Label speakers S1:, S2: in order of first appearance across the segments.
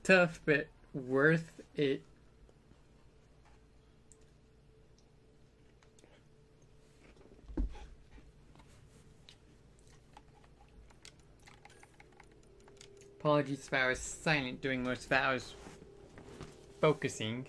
S1: Tough, but worth it. Apologies if I was silent doing most of I was focusing.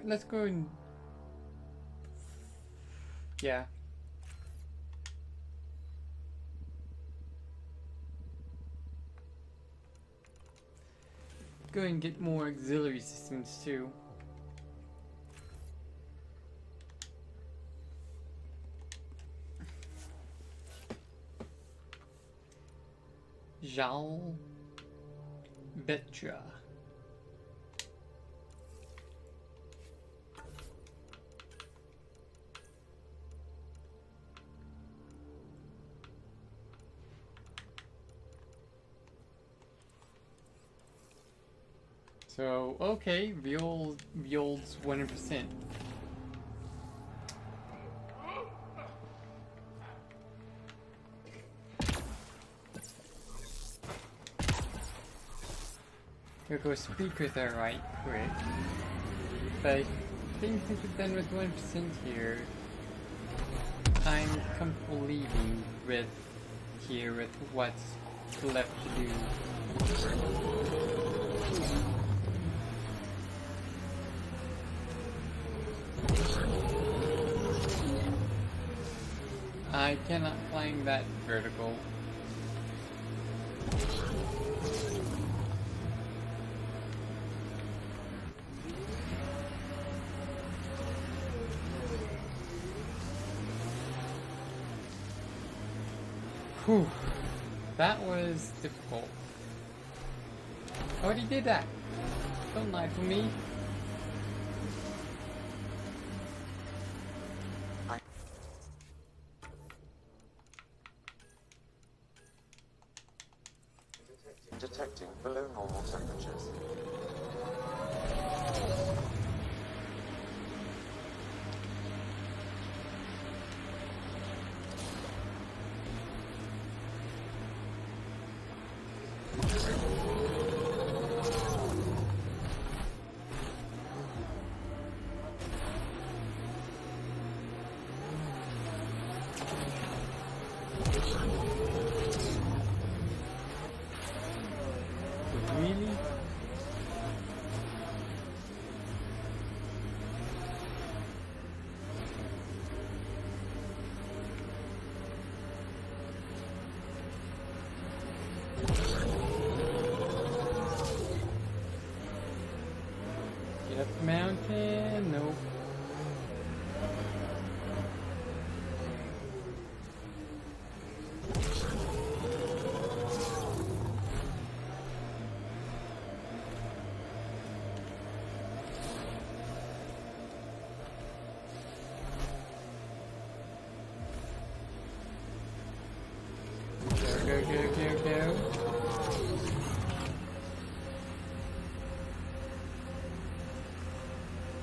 S1: Let's go and... Yeah. Go and get more auxiliary systems too. Jal Betra. So, okay, Viol's 100%. We'll go speak with her right quick. But I think since we're done with 1% here, I'm comfortable leaving with what's left to do. I cannot climb that vertical. Whew. That was difficult. I already did that. Don't lie for me.
S2: Detecting below normal temperatures.
S1: Really? Get up the mountain? Nope. Go.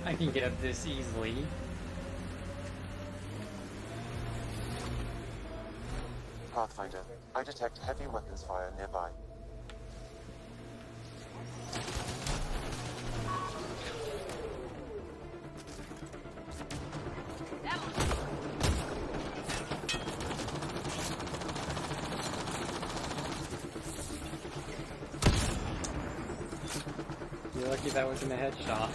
S1: I can get up this easily.
S2: Pathfinder, I detect heavy weapons fire nearby.
S1: You're lucky that wasn't a headshot.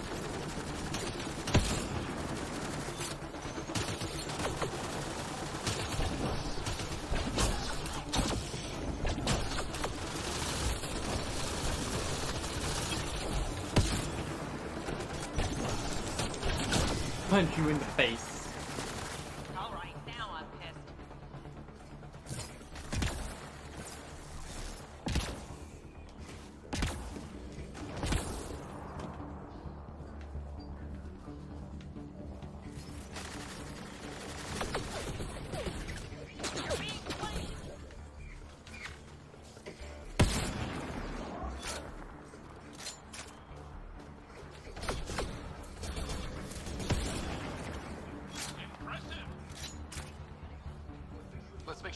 S1: Punch you in the face.
S3: Alright, now I'm pissed.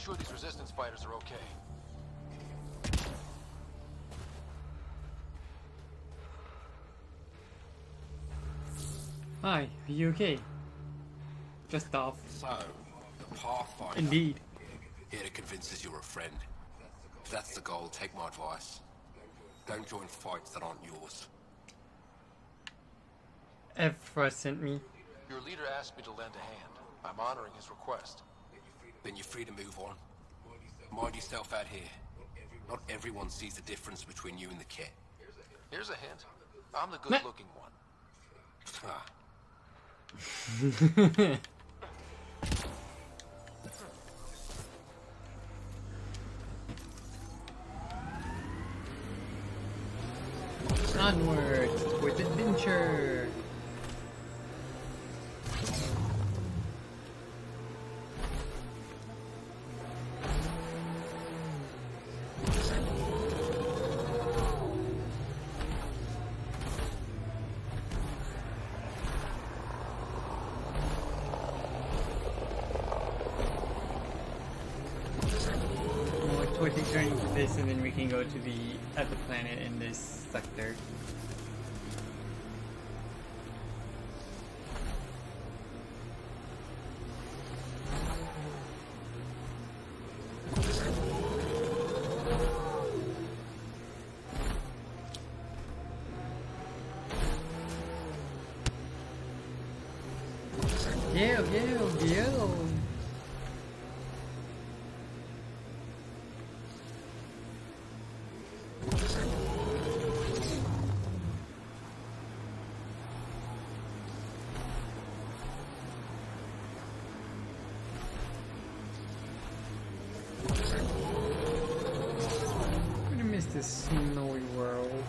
S4: sure these resistance fighters are okay.
S1: Hi, are you okay? Just off.
S5: So, the Pathfinder.
S1: Indeed.
S5: Here to convince us you're a friend. If that's the goal, take my advice. Don't join fights that aren't yours.
S1: Evra sent me.
S4: Your leader asked me to lend a hand. I'm honoring his request.
S5: Then you're free to move on. Mind yourself out here. Not everyone sees the difference between you and the kit.
S4: Here's a hint. I'm the good-looking one.
S5: Ah.
S1: Onwards with adventure. We'll take turning to this, and then we can go to the other planet in this sector. Go. I'm gonna miss this snowy world.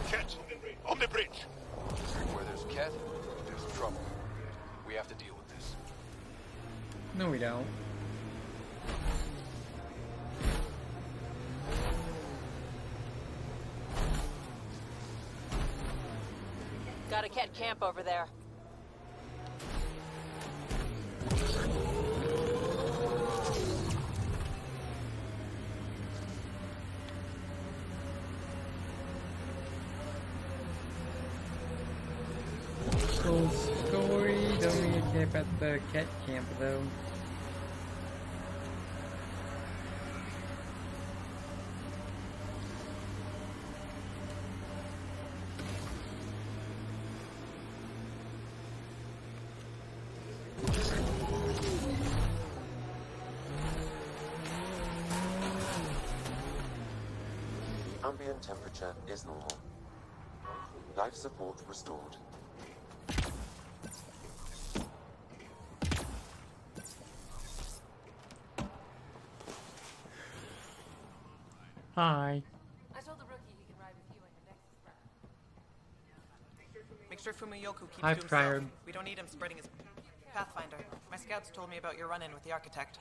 S6: Cat, on the bridge.
S4: Where there's Ket, there's trouble. We have to deal with this.
S1: No, we don't.
S3: Got a cat camp over there.
S1: Cool story. Don't really care about the cat camp though.
S2: Ambient temperature is normal. Life support restored.
S1: Hi.
S7: I told the rookie he can ride with you on your next sprint. Make sure Fumiyoku keeps
S1: Hi,
S7: to
S1: Prior.
S7: himself. We don't need him spreading his... Pathfinder, my scouts told me about your run-in with the architect.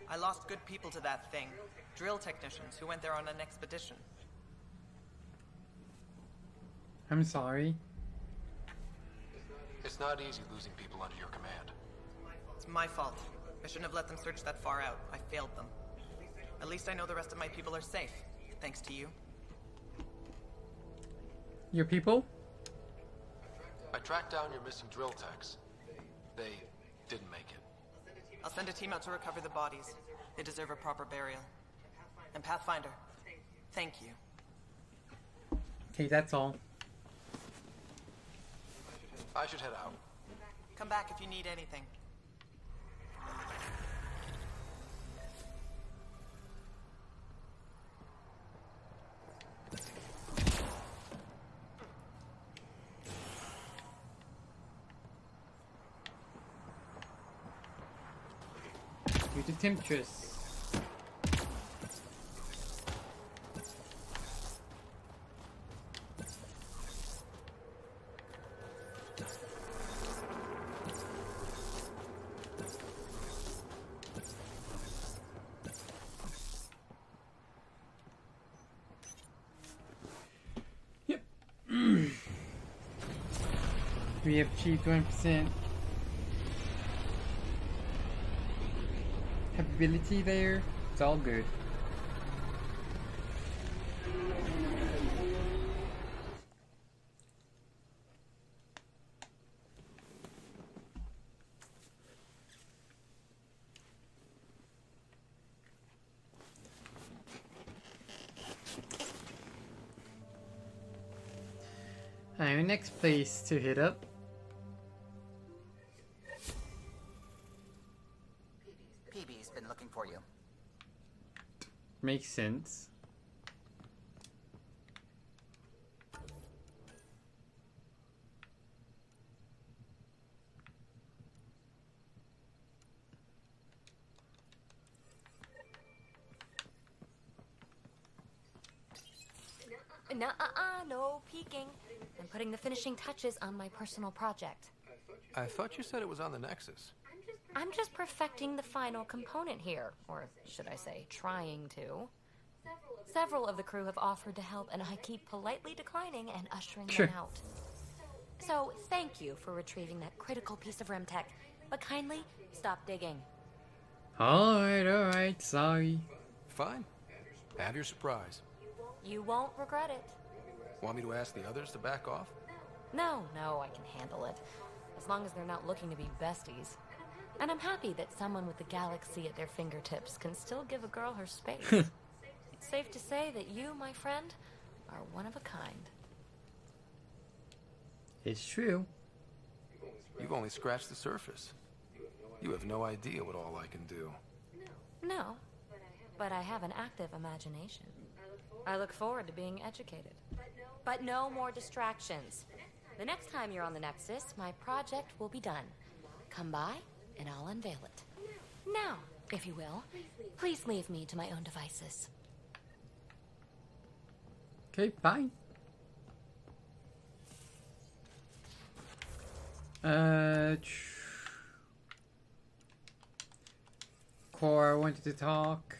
S7: I lost good people to that thing. Drill technicians who went there on an expedition.
S1: I'm sorry.
S4: It's not easy losing people under your command.
S7: It's my fault. I shouldn't have let them search that far out. I failed them. At least I know the rest of my people are safe, thanks to you.
S1: Your people?
S4: I tracked down your missing drill techs. They didn't make it.
S7: I'll send a team out to recover the bodies. They deserve a proper burial. And Pathfinder, thank you.
S1: Okay, that's all.
S4: I should head out.
S7: Come back if you need anything.
S1: Due to Temptress. We have achieved 1% ability there. It's all good. Alright, next place to hit up.
S8: PB's been looking for you.
S1: Makes sense.
S9: No peeking. I'm putting the finishing touches on my personal project.
S4: I thought you said it was on the Nexus.
S9: I'm just perfecting the final component here, or should I say, trying to. Several of the crew have offered to help, and I keep politely declining and ushering them out. So, thank you for retrieving that critical piece of REM tech, but kindly stop digging.
S1: Alright, sorry.
S4: Fine. Have your surprise.
S9: You won't regret it.
S4: Want me to ask the others to back off?
S9: No, I can handle it. As long as they're not looking to be besties. And I'm happy that someone with the galaxy at their fingertips can still give a girl her space. It's safe to say that you, my friend, are one of a kind.
S1: It's true.
S4: You've only scratched the surface. You have no idea what all I can do.
S9: No, but I have an active imagination. I look forward to being educated. But no more distractions. The next time you're on the Nexus, my project will be done. Come by, and I'll unveil it. Now, if you will, please leave me to my own devices.
S1: Okay, fine. Cora wanted to talk.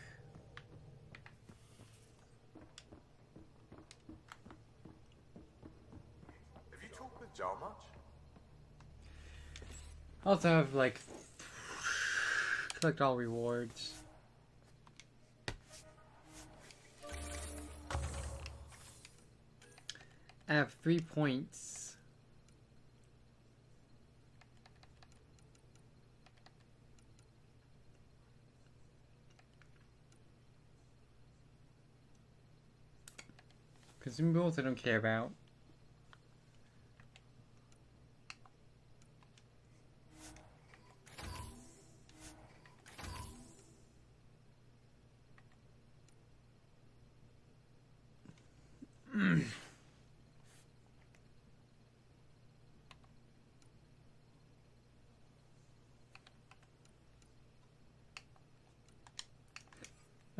S6: Have you talked with Jar much?
S1: Also have like collect all rewards. I have 3 points. Consumables I don't care about.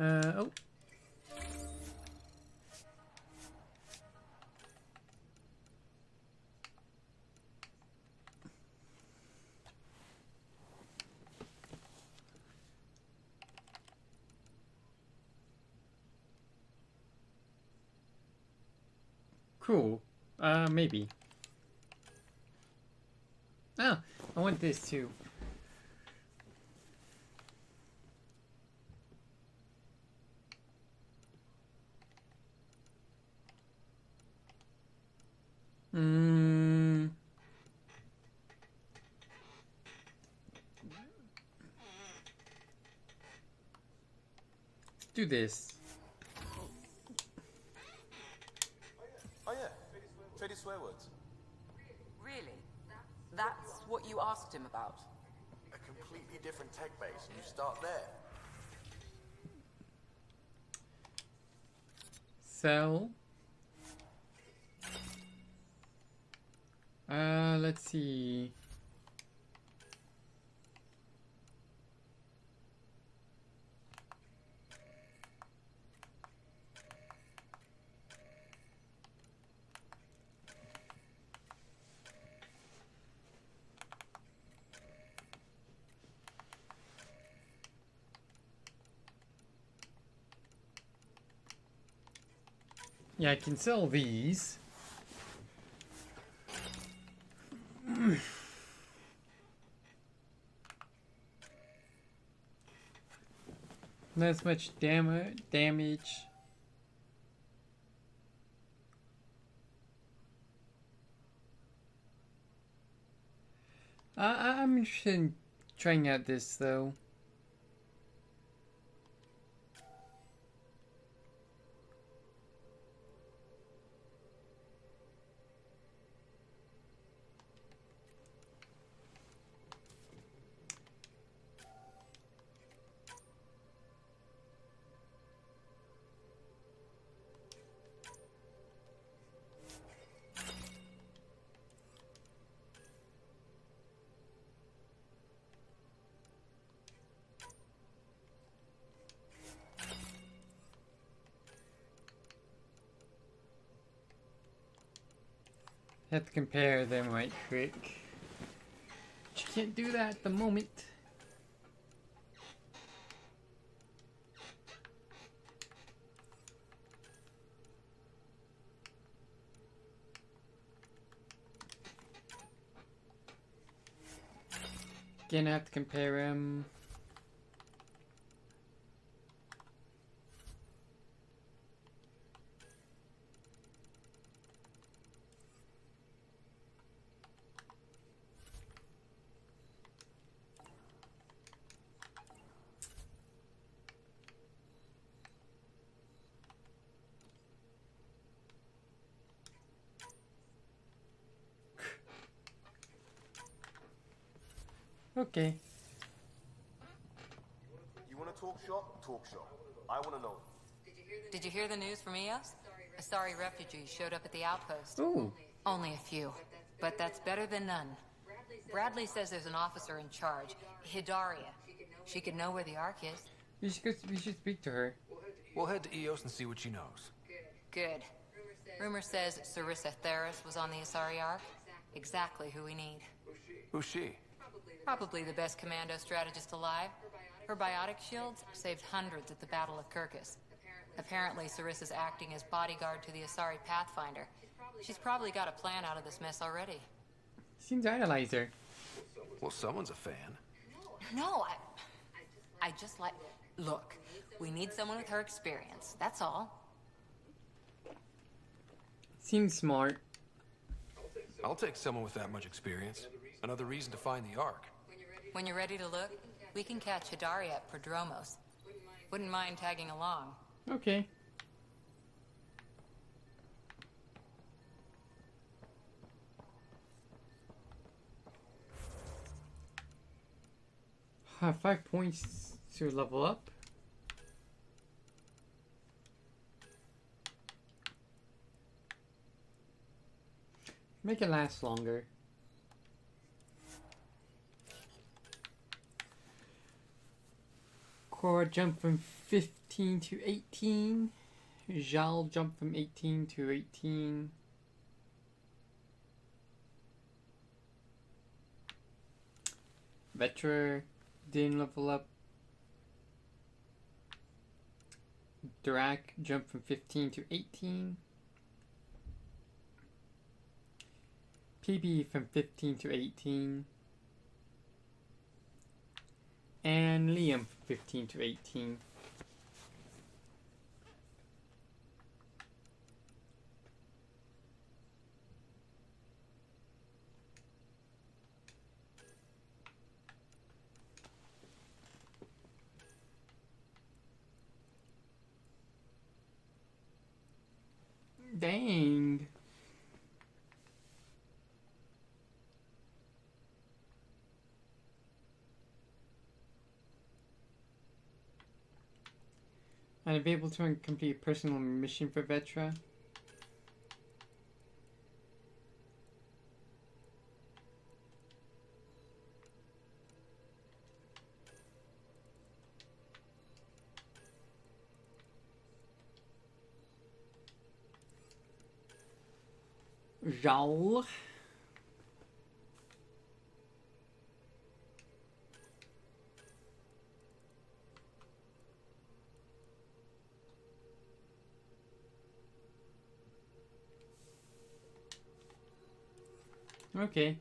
S1: Oh. Cool. Maybe. Oh, I want this too. Let's do this.
S2: Oh yeah, traded swear words.
S3: Really? That's what you asked him about?
S2: A completely different tech base, and you start there.
S1: Sell. Let's see. Yeah, I can sell these. Not as much damage. I'm interested in trying out this though. Have to compare them right quick. But you can't do that at the moment. Again, I have to compare them. Okay.
S6: You want to talk shop? Talk shop. I want to know.
S3: Did you hear the news from Eos? Asari refugees showed up at the outpost.
S1: Ooh.
S3: Only a few, but that's better than none. Bradley says there's an officer in charge, Hidaria. She could know where the Ark is.
S1: We should speak to her.
S4: We'll head to Eos and see what she knows.
S3: Good. Rumor says Sarissa Theris was on the Asari Ark. Exactly who we need.
S4: Who's she?
S3: Probably the best commando strategist alive. Her biotic shields saved hundreds at the Battle of Kirkus. Apparently, Sarissa's acting as bodyguard to the Asari Pathfinder. She's probably got a plan out of this mess already.
S1: Seems to idolize her.
S4: Well, someone's a fan.
S3: No, I just like... Look, we need someone with her experience, that's all.
S1: Seems smart.
S4: I'll take someone with that much experience. Another reason to find the Ark.
S3: When you're ready to look, we can catch Hidaria at Prodromos. Wouldn't mind tagging along.
S1: Okay. Have 5 points to level up. Make it last longer. Cora jump from 15 to 18. Zhal jump from 18 to 18. Vetra didn't level up. Drak jumped from 15 to 18. PB from 15 to 18. And Liam from 15 to 18. Dang. I'm able to complete a personal mission for Vetra. Zhal. Okay.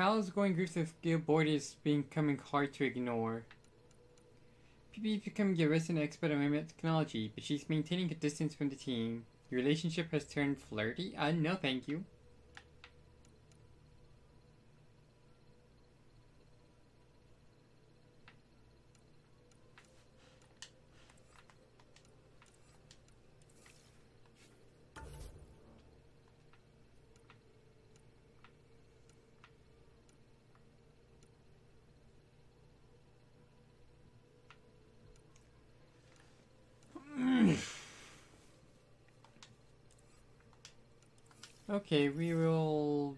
S1: Cal's growing groups of guild board is becoming hard to ignore. PB is becoming a resident expert on internet technology, but she's maintaining a distance from the team. Your relationship has turned flirty? No thank you. Okay, we will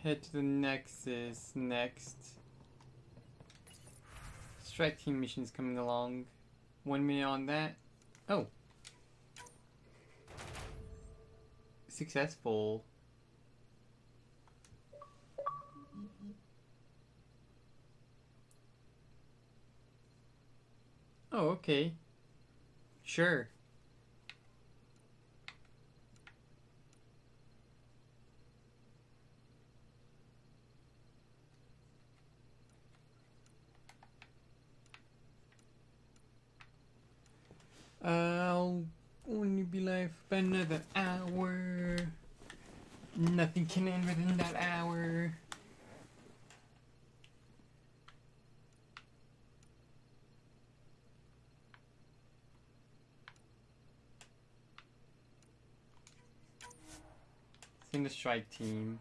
S1: head to the Nexus next. Strike team missions coming along. 1 minute on that. Oh. Successful. Oh, okay. Sure. I'll only be live for another hour. Nothing can end within that hour. It's in the strike team.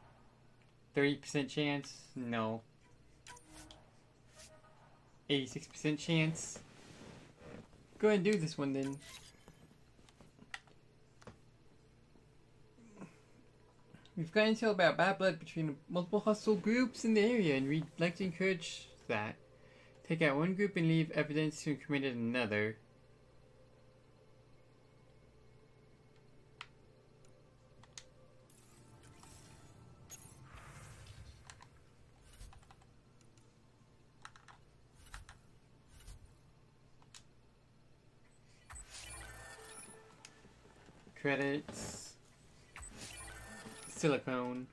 S1: 30% chance? No. 86% chance? Go ahead and do this one then. We've got intel about bad blood between multiple hostile groups in the area, and we'd like to encourage that. Take out one group and leave evidence to incriminate another. Credits. Silicone.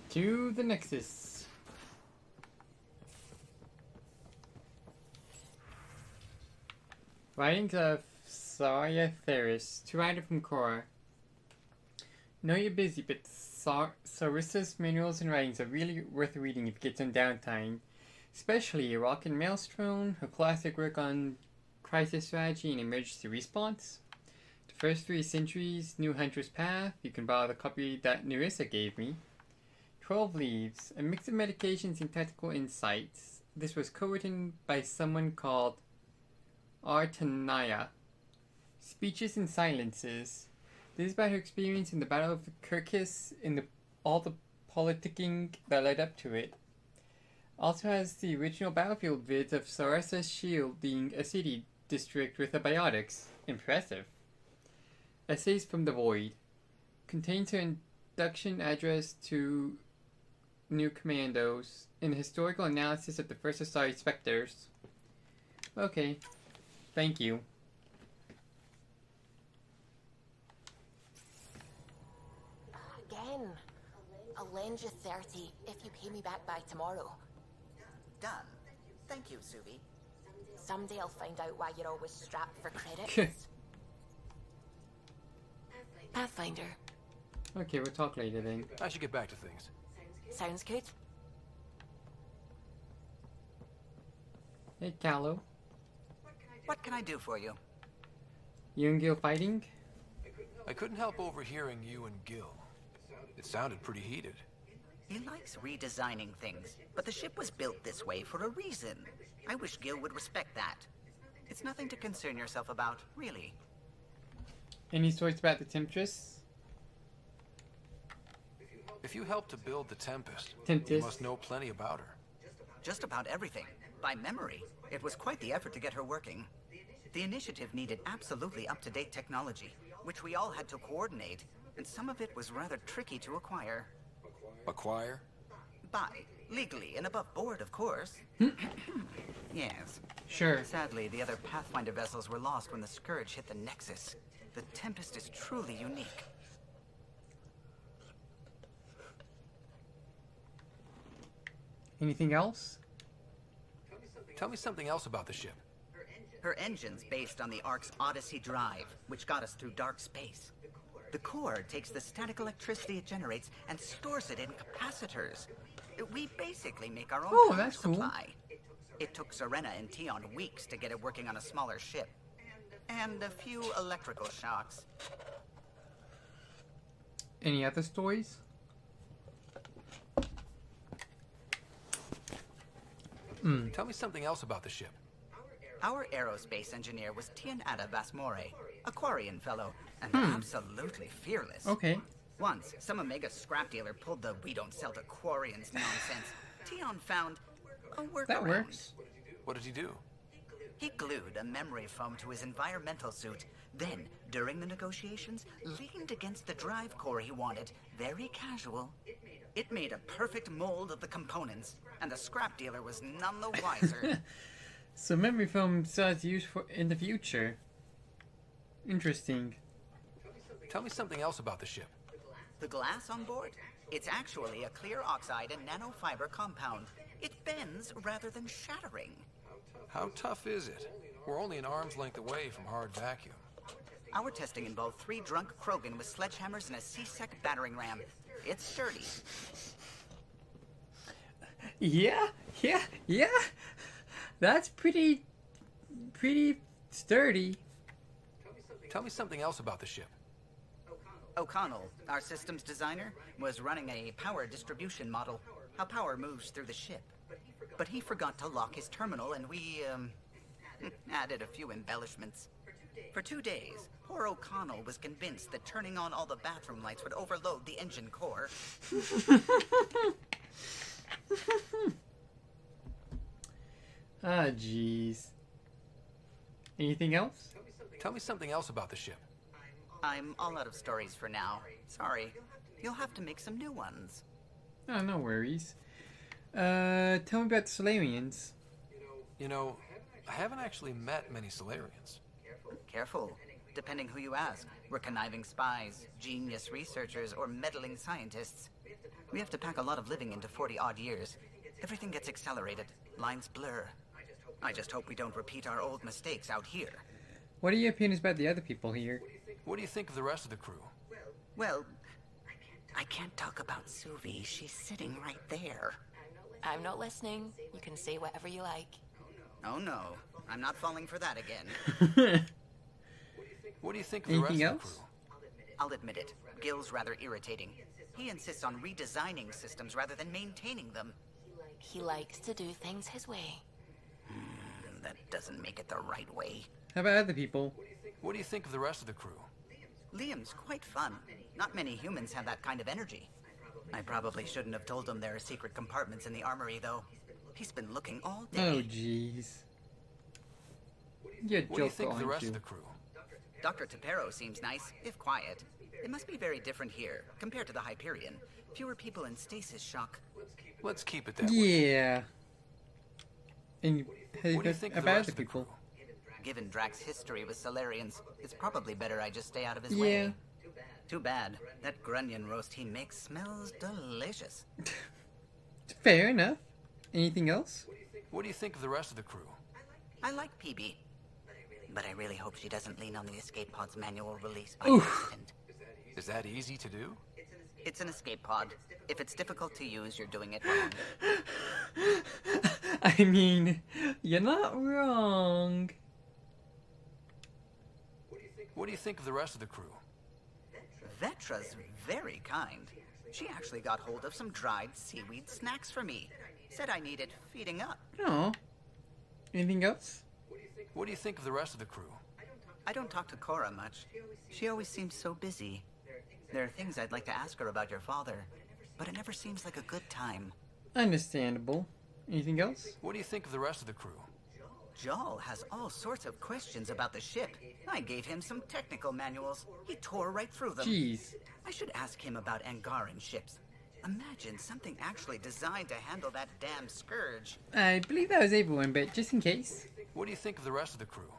S1: To the Nexus. Writings of Saria Theris, to writer from Korra. Know you're busy, but Sarissa's manuals and writings are really worth reading if you get some downtime. Especially Rock and Maelstrom, her classic work on crisis strategy and emergency response. The first 3 centuries, New Hunter's Path, you can borrow the copy that Nerissa gave me. 12 Leaves, a mix of medications and tactical insights. This was co-written by someone called Artanaya. Speeches and Silences. This is about her experience in the Battle of Kirkis and all the politicking that led up to it. Also has the original battlefield vids of Sarissa's shield being a city district with abiotics. Impressive. Essays from the Void. Contains her induction address to new commandos and a historical analysis of the first Asari Spectres. Okay. Thank you.
S8: Again. I'll lend you 30 if you pay me back by tomorrow. Done. Thank you, Suvi. Someday I'll find out why you're always strapped for credits. Pathfinder.
S1: Okay, we'll talk later then.
S4: I should get back to things.
S8: Sounds good.
S1: Hey, Callow.
S8: What can I do for you?
S1: You and Gil fighting?
S4: I couldn't help overhearing you and Gil. It sounded pretty heated.
S8: He likes redesigning things, but the ship was built this way for a reason. I wish Gil would respect that. It's nothing to concern yourself about, really.
S1: Any stories about the Temptress?
S4: If you helped to build the Tempest,
S1: Tempest.
S4: you must know plenty about her.
S8: Just about everything. By memory. It was quite the effort to get her working. The initiative needed absolutely up-to-date technology, which we all had to coordinate, and some of it was rather tricky to acquire.
S5: Acquire?
S10: by, legally and above board, of course. Yes.
S1: Sure.
S10: Sadly, the other Pathfinder vessels were lost when the Scourge hit the Nexus. The Tempest is truly unique.
S1: Anything else?
S4: Tell me something else about the ship.
S10: Her engine's based on the Ark's Odyssey drive, which got us through dark space. The core takes the static electricity it generates and stores it in capacitors. We basically make our own power
S1: that's cool.
S10: supply. It took Serena and Tion weeks to get it working on a smaller ship. And a few electrical shocks.
S1: Any other stories?
S4: Tell me something else about the ship.
S10: Our aerospace engineer was Tianada Vasmore, a Quarian fellow, and absolutely fearless.
S1: Okay.
S10: Once, some Omega scrap dealer pulled the "we don't sell to Quarians" nonsense. Tion found a workaround.
S1: That works.
S4: What did he do?
S10: He glued a memory foam to his environmental suit. Then, during the negotiations, leaned against the drive core he wanted, very casual. It made a perfect mold of the components, and the scrap dealer was none the wiser.
S1: So memory foam starts used for in the future. Interesting.
S4: Tell me something else about the ship.
S10: The glass on board? It's actually a clear oxide and nanofiber compound. It bends rather than shattering.
S4: How tough is it? We're only an arm's length away from hard vacuum.
S10: Our testing involved 3 drunk Krogan with sledgehammers and a C-Sec battering ram. It's sturdy.
S1: Yeah. That's pretty sturdy.
S4: Tell me something else about the ship.
S10: O'Connell, our systems designer, was running a power distribution model, how power moves through the ship. But he forgot to lock his terminal, and we, added a few embellishments. For 2 days, poor O'Connell was convinced that turning on all the bathroom lights would overload the engine core.
S1: Ah, jeez. Anything else?
S4: Tell me something else about the ship.
S10: I'm all out of stories for now. Sorry. You'll have to make some new ones.
S1: Oh, no worries. Tell me about the Solarians.
S4: You know, I haven't actually met many Solarians.
S10: Careful. Depending who you ask. We're conniving spies, genius researchers, or meddling scientists. We have to pack a lot of living into 40-odd years. Everything gets accelerated. Lines blur. I just hope we don't repeat our old mistakes out here.
S1: What are your opinions about the other people here?
S4: What do you think of the rest of the crew?
S10: Well, I can't talk about Suvi. She's sitting right there.
S8: I'm not listening. You can say whatever you like.
S10: Oh no, I'm not falling for that again.
S4: What do you think of the rest
S1: Anything
S4: of the
S1: else?
S4: crew?
S10: I'll admit it. Gil's rather irritating. He insists on redesigning systems rather than maintaining them.
S8: He likes to do things his way.
S10: That doesn't make it the right way.
S1: How about other people?
S4: What do you think of the rest of the crew?
S10: Liam's quite fun. Not many humans have that kind of energy. I probably shouldn't have told him there are secret compartments in the armory, though. He's been looking all day.
S1: Oh, jeez. You're a
S4: What do you
S1: joker,
S4: think of the
S1: aren't
S4: rest
S1: you?
S4: of the crew?
S10: Dr. Tapero seems nice, if quiet. It must be very different here, compared to the Hyperion. Fewer people in stasis shock.
S4: Let's keep it that way.
S1: Yeah. And
S4: What do you think of the
S1: about
S4: rest
S1: the
S4: of the
S1: people?
S4: crew?
S10: Given Drax's history with Solarians, it's probably better I just stay out of his
S1: Yeah.
S10: way. Too bad. That grunion roast he makes smells delicious.
S1: Fair enough. Anything else?
S4: What do you think of the rest of the crew?
S10: I like PB. But I really hope she doesn't lean on the escape pod's manual release by
S1: Oof.
S10: accident.
S4: Is that easy to do?
S10: It's an escape pod. If it's difficult to use, you're doing it wrong.
S1: I mean, you're not wrong.
S4: What do you think of the rest of the crew?
S10: Vetra's very kind. She actually got hold of some dried seaweed snacks for me. Said I needed feeding up.
S1: Oh. Anything else?
S4: What do you think of the rest of the crew?
S10: I don't talk to Cora much. She always seems so busy. There are things I'd like to ask her about your father, but it never seems like a good time.
S1: Understandable. Anything else?
S4: What do you think of the rest of the crew?
S10: Jal has all sorts of questions about the ship. I gave him some technical manuals. He tore right through them.
S1: Jeez.
S10: I should ask him about Angaran ships. Imagine something actually designed to handle that damn scourge.
S1: I believe that was everyone, but just in case.
S4: What do you think of the rest of the crew?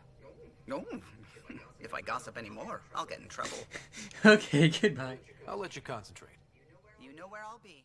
S10: No, if I gossip anymore, I'll get in trouble.
S1: Okay, goodbye.
S4: I'll let you concentrate.
S10: You know where I'll be.